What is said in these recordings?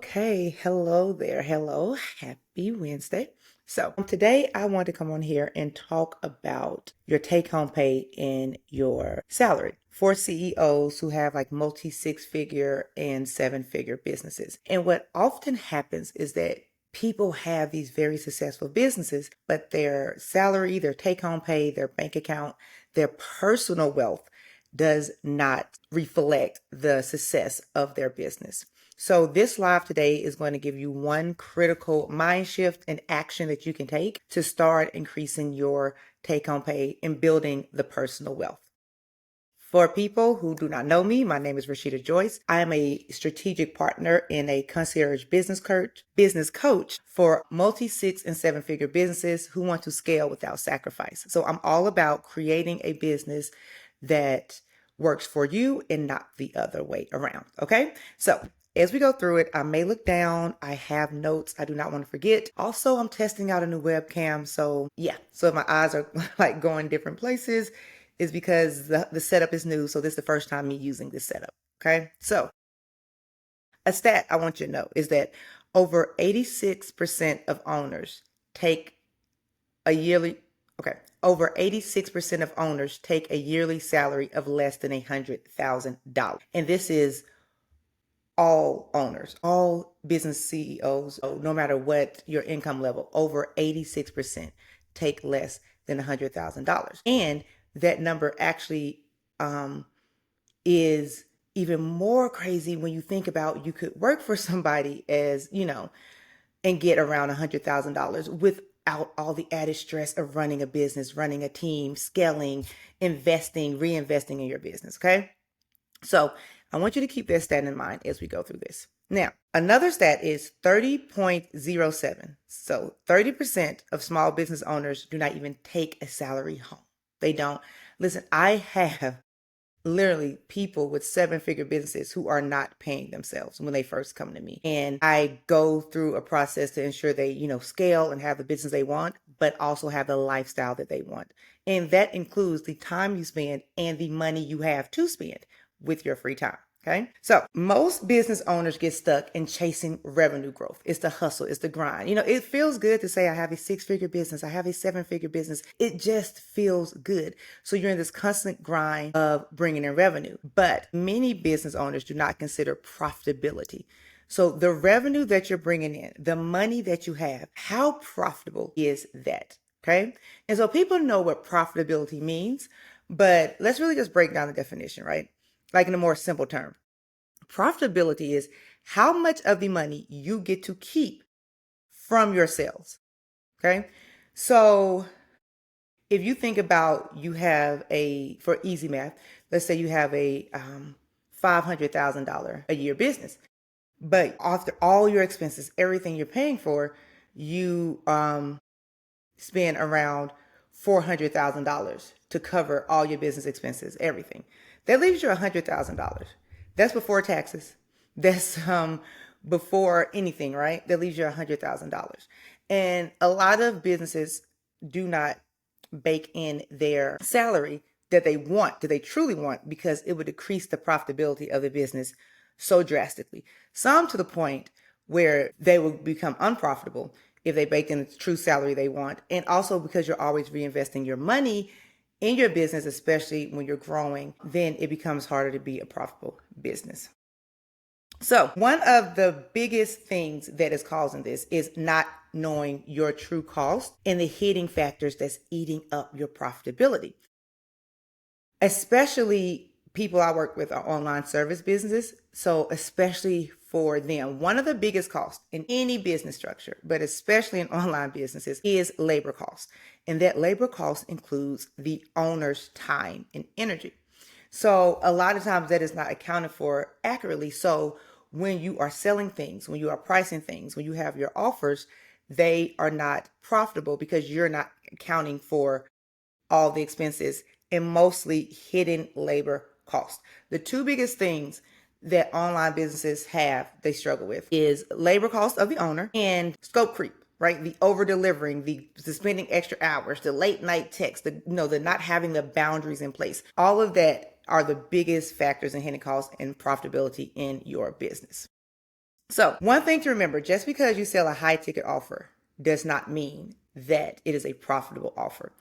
Okay, hello there. Hello, happy Wednesday. So, today I want to come on here and talk about your take home pay and your salary for CEOs who have like multi six figure and seven figure businesses. And what often happens is that people have these very successful businesses, but their salary, their take home pay, their bank account, their personal wealth does not reflect the success of their business. So this live today is going to give you one critical mind shift and action that you can take to start increasing your take-home pay and building the personal wealth. For people who do not know me, my name is Rashida Joyce. I am a strategic partner and a concierge business coach for multi six and seven figure businesses who want to scale without sacrifice. So I'm all about creating a business that works for you and not the other way around. Okay. So as we go through it, I may look down. I have notes I do not want to forget. Also, I'm testing out a new webcam. So yeah. So if my eyes are like going different places, is because the setup is new. So this is the first time me using this setup. Okay. So a stat I want you to know is that over 86% of owners take a yearly, okay, over 86% of owners take a yearly salary of less than $100,000. And this is all owners, all business CEOs, no matter what your income level, over 86% take less than $100,000. And that number actually is even more crazy when you think about you could work for somebody as, and get around $100,000 without all the added stress of running a business, running a team, scaling, investing, reinvesting in your business. Okay. So I want you to keep that stat in mind as we go through this. Now, another stat is 30.07. So 30% of small business owners do not even take a salary home. They don't. Listen, I have literally people with seven figure businesses who are not paying themselves when they first come to me. And I go through a process to ensure they, scale and have the business they want, but also have the lifestyle that they want. And that includes the time you spend and the money you have to spend with your free time. Okay. So most business owners get stuck in chasing revenue growth. It's the hustle. It's the grind. It feels good to say I have a six-figure business. I have a seven-figure business. It just feels good. So you're in this constant grind of bringing in revenue. But many business owners do not consider profitability. So the revenue that you're bringing in, the money that you have, how profitable is that? Okay. And so people know what profitability means, but let's really just break down the definition, right? Like in a more simple term, profitability is how much of the money you get to keep from your sales. Okay. So if you think about for easy math, let's say you have a $500,000 a year business, but after all your expenses, everything you're paying for, you spend around $400,000 to cover all your business expenses, everything. That leaves you $100,000. That's before taxes. That's before anything, right? That leaves you $100,000. And a lot of businesses do not bake in their salary that they truly want, because it would decrease the profitability of the business so drastically. Some to the point where they will become unprofitable if they bake in the true salary they want. And also because you're always reinvesting your money in your business, especially when you're growing, then it becomes harder to be a profitable business. So one of the biggest things that is causing this is not knowing your true cost and the hidden factors that's eating up your profitability. Especially people I work with are online service businesses. So especially for them, one of the biggest costs in any business structure, but especially in online businesses, is labor cost. And that labor cost includes the owner's time and energy. So a lot of times that is not accounted for accurately. So when you are selling things, when you are pricing things, when you have your offers, they are not profitable because you're not accounting for all the expenses and mostly hidden labor costs. The two biggest things that online businesses they struggle with is labor cost of the owner and scope creep, right? The over delivering, the spending extra hours, the late night texts, the not having the boundaries in place. All of that are the biggest factors in hidden costs and profitability in your business. So, one thing to remember, just because you sell a high ticket offer does not mean that it is a profitable offer.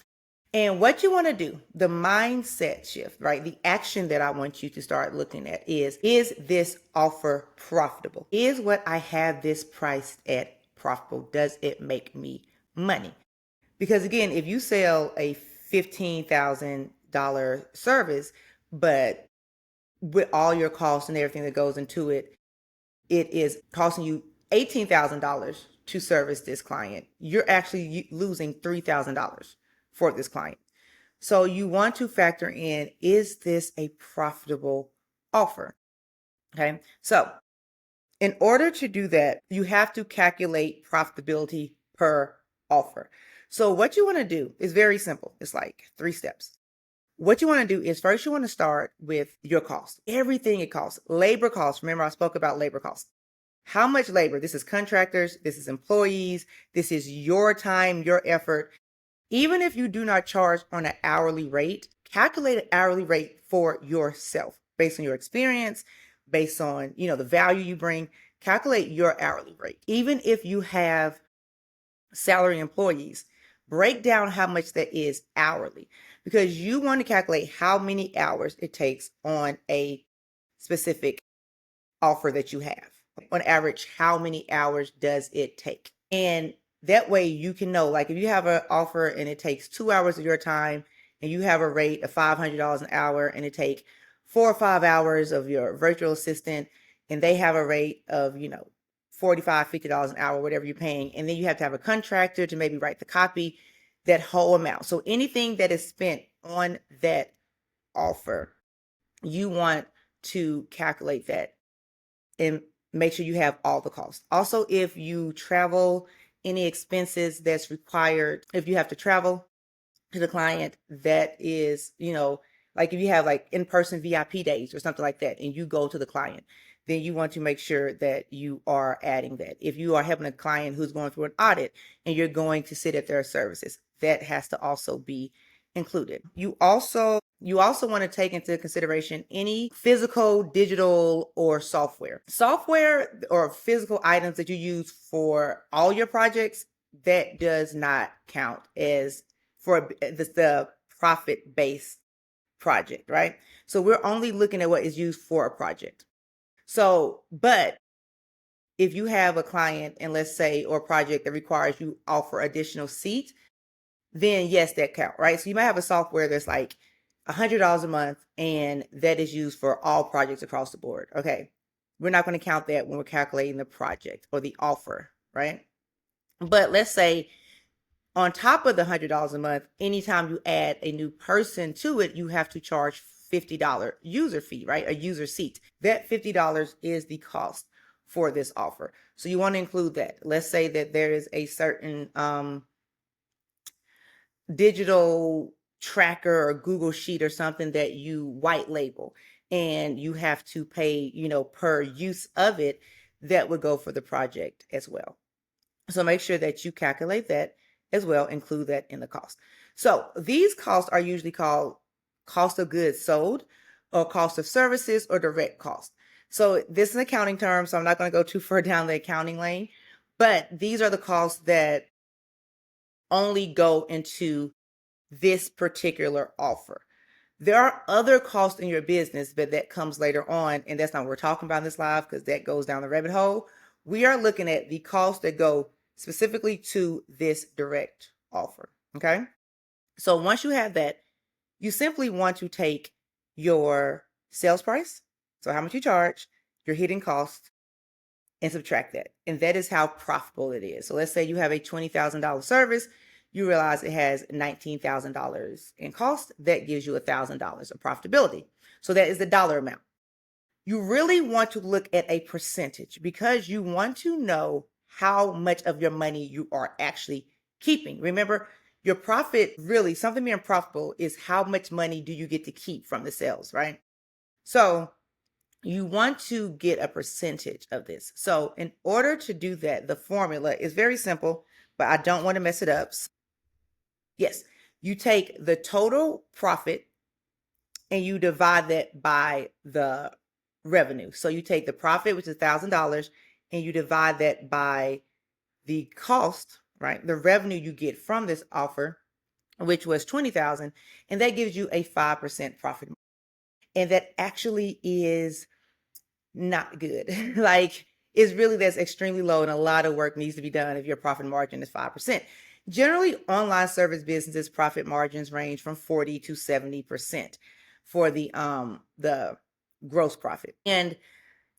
And what you want to do, the mindset shift, right? The action that I want you to start looking at is this offer profitable? Is what I have this priced at profitable? Does it make me money? Because again, if you sell a $15,000 service, but with all your costs and everything that goes into it, it is costing you $18,000 to service this client, you're actually losing $3,000 for this client. So you want to factor in, is this a profitable offer? Okay. So in order to do that, you have to calculate profitability per offer. So what you want to do is very simple. It's like 3 steps. What you want to do is first you want to start with your cost, everything it costs, labor costs. Remember, I spoke about labor costs. How much labor? This is contractors, this is employees, this is your time, your effort. Even if you do not charge on an hourly rate, calculate an hourly rate for yourself based on your experience, based on, the value you bring. Calculate your hourly rate. Even if you have salary employees, break down how much that is hourly, because you want to calculate how many hours it takes on a specific offer that you have. On average, how many hours does it take? And that way you can know, like if you have an offer and it takes 2 hours of your time and you have a rate of $500 an hour and it take 4 or 5 hours of your virtual assistant and they have a rate of, $45, $50 an hour, whatever you're paying. And then you have to have a contractor to maybe write the copy, that whole amount. So anything that is spent on that offer, you want to calculate that and make sure you have all the costs. Also, if you travel, any expenses that's required, if you have to travel to the client, that is, like if you have like in-person VIP days or something like that, and you go to the client, then you want to make sure that you are adding that. If you are helping a client who's going through an audit and you're going to sit at their services, that has to also be included. You also want to take into consideration any physical, digital, or software. Software or physical items that you use for all your projects, that does not count as for the profit-based project, right? So we're only looking at what is used for a project. So, but if you have a client and let's say, or a project that requires you offer additional seats, then yes, that count, right? So you might have a software that's like $100 a month and that is used for all projects across the board. Okay. We're not going to count that when we're calculating the project or the offer, right? But let's say on top of the $100 a month, anytime you add a new person to it, you have to charge $50 user fee, right? A user seat. That $50 is the cost for this offer. So you want to include that. Let's say that there is a certain digital tracker or Google Sheet or something that you white label and you have to pay, per use of it, that would go for the project as well. So make sure that you calculate that as well, include that in the cost. So these costs are usually called cost of goods sold or cost of services or direct cost. So this is an accounting term, so I'm not going to go too far down the accounting lane, but these are the costs that only go into this particular offer. There are other costs in your business, but that comes later on, and that's not what we're talking about in this live because that goes down the rabbit hole. We are looking at the costs that go specifically to this direct offer. Okay. So once you have that, you simply want to take your sales price, so how much you charge, your hidden cost, and subtract that. And that is how profitable it is. So let's say you have a $20,000 service, you realize it has $19,000 in cost. That gives you $1,000 of profitability. So that is the dollar amount. You really want to look at a percentage because you want to know how much of your money you are actually keeping. Remember, your profit, really, something being profitable is how much money do you get to keep from the sales, right? So you want to get a percentage of this. So in order to do that, the formula is very simple, but I don't want to mess it up. Yes, you take the total profit and you divide that by the revenue. So you take the profit, which is $1,000, and you divide that by the cost, right? The revenue you get from this offer, which was 20,000, and that gives you a 5% profit. And that actually is not good. Like, it's really, that's extremely low, and a lot of work needs to be done if your profit margin is 5%. Generally, online service businesses profit margins range from 40 to 70% for the gross profit. And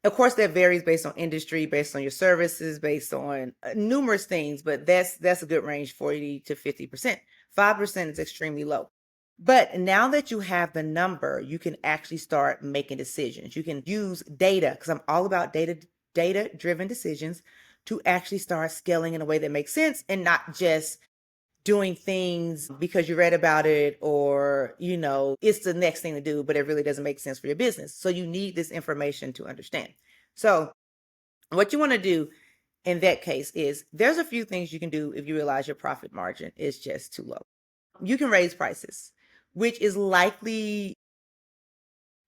of course, that varies based on industry, based on your services, based on numerous things, but that's a good range, 40 to 50%. 5% is extremely low. But now that you have the number, you can actually start making decisions. You can use data, because I'm all about data-driven decisions, to actually start scaling in a way that makes sense and not just doing things because you read about it, or it's the next thing to do, but it really doesn't make sense for your business. So you need this information to understand. So what you want to do in that case is, there's a few things you can do if you realize your profit margin is just too low. You can raise prices, which is likely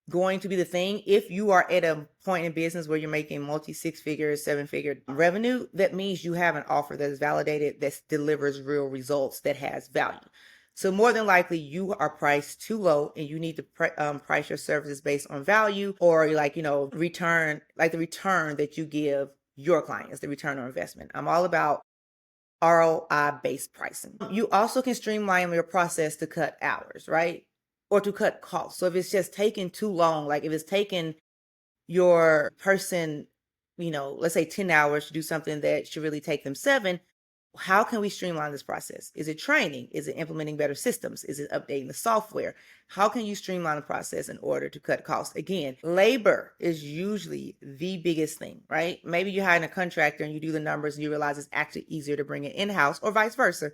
going to be the thing. If you are at a point in business where you're making multi 6-figure, 7-figure revenue, that means you have an offer that is validated, that delivers real results, that has value. So more than likely you are priced too low, and you need to price your services based on value, or return, like the return that you give your clients, the return on investment. I'm all about ROI-based pricing. You also can streamline your process to cut hours, right? Or to cut costs. So if it's just taking too long, like if it's taking your person, let's say 10 hours to do something that should really take them 7, how can we streamline this process? Is it training? Is it implementing better systems? Is it updating the software? How can you streamline the process in order to cut costs? Again, labor is usually the biggest thing, right? Maybe you're hiring a contractor and you do the numbers and you realize it's actually easier to bring it in-house, or vice versa.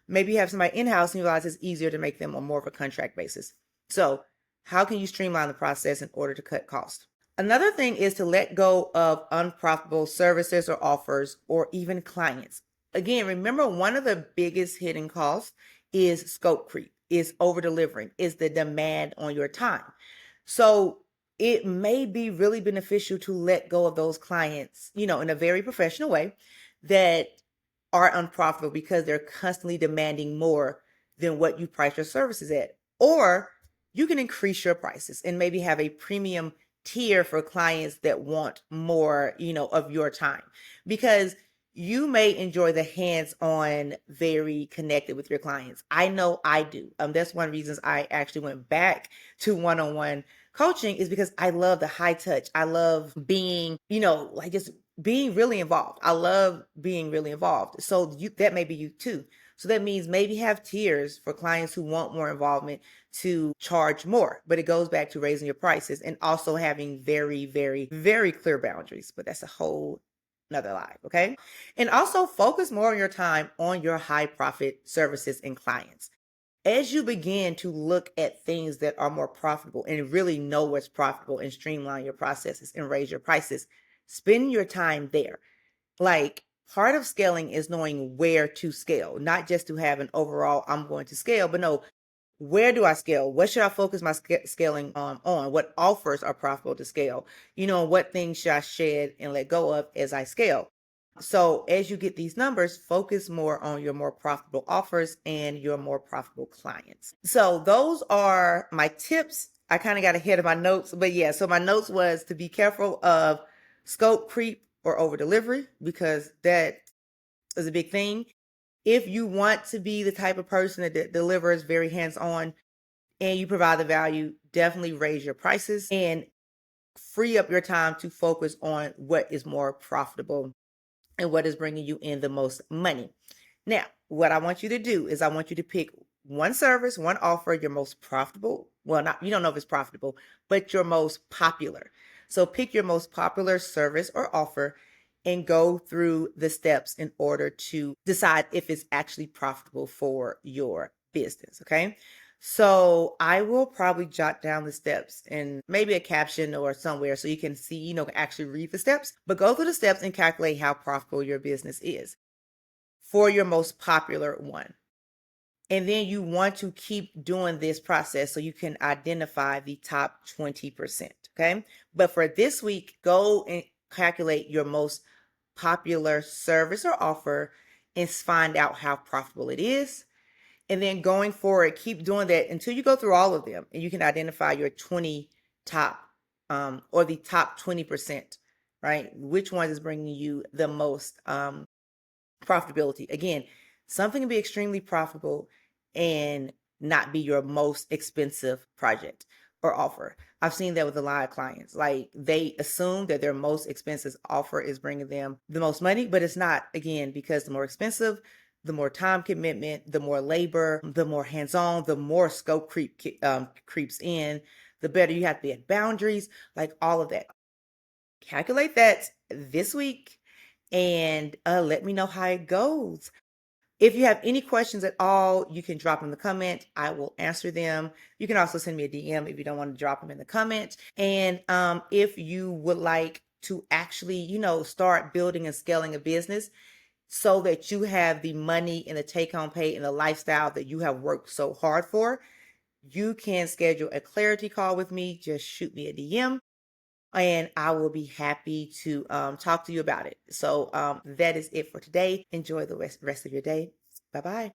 Maybe you have somebody in-house and you realize it's easier to make them on more of a contract basis. So how can you streamline the process in order to cut costs? Another thing is to let go of unprofitable services or offers, or even clients. Again, remember, one of the biggest hidden costs is scope creep, is over delivering, is the demand on your time. So it may be really beneficial to let go of those clients, in a very professional way, that are unprofitable because they're constantly demanding more than what you price your services at. Or you can increase your prices and maybe have a premium tier for clients that want more, of your time, because you may enjoy the hands-on, very connected with your clients. I know I do. That's one of the reasons I actually went back to one-on-one coaching, is because I love the high touch. I love being, like, just being really involved. I love being really involved. So that may be you too. So that means maybe have tiers for clients who want more involvement, to charge more. But it goes back to raising your prices and also having very, very, very clear boundaries. But that's a whole another live, okay? And also focus more on your time on your high profit services and clients. As you begin to look at things that are more profitable and really know what's profitable, and streamline your processes and raise your prices, spend your time there. Like, part of scaling is knowing where to scale, not just to have an overall, I'm going to scale, but no, where do I scale? What should I focus my scaling on? What offers are profitable to scale? What things should I shed and let go of as I scale? So as you get these numbers, focus more on your more profitable offers and your more profitable clients. So those are my tips. I kind of got ahead of my notes, but yeah, so my notes was to be careful of scope creep or over delivery, because that is a big thing. If you want to be the type of person that delivers very hands-on and you provide the value, definitely raise your prices and free up your time to focus on what is more profitable and what is bringing you in the most money. Now, what I want you to do is, I want you to pick one service, one offer, your most profitable. Well, not, you don't know if it's profitable, but your most popular. So pick your most popular service or offer and go through the steps in order to decide if it's actually profitable for your business. Okay. So I will probably jot down the steps in maybe a caption or somewhere so you can see, actually read the steps, but go through the steps and calculate how profitable your business is for your most popular one. And then you want to keep doing this process so you can identify the top 20%. Okay. But for this week, go and calculate your most popular service or offer and find out how profitable it is. And then going forward, keep doing that until you go through all of them and you can identify your 20 top or the top 20%, right? Which one is bringing you the most profitability. Again, something can be extremely profitable and not be your most expensive project or offer. I've seen that with a lot of clients. Like they assume that their most expensive offer is bringing them the most money, but it's not. Again, because the more expensive, the more time commitment, the more labor, the more hands-on, the more scope creeps in, the better you have to be at boundaries, like all of that. Calculate that this week and let me know how it goes. If you have any questions at all, you can drop them in the comment. I will answer them. You can also send me a DM if you don't want to drop them in the comment. And if you would like to actually, start building and scaling a business so that you have the money and the take-home pay and the lifestyle that you have worked so hard for, you can schedule a clarity call with me. Just shoot me a DM and I will be happy to talk to you about it. So that is it for today. Enjoy the rest of your day. Bye bye.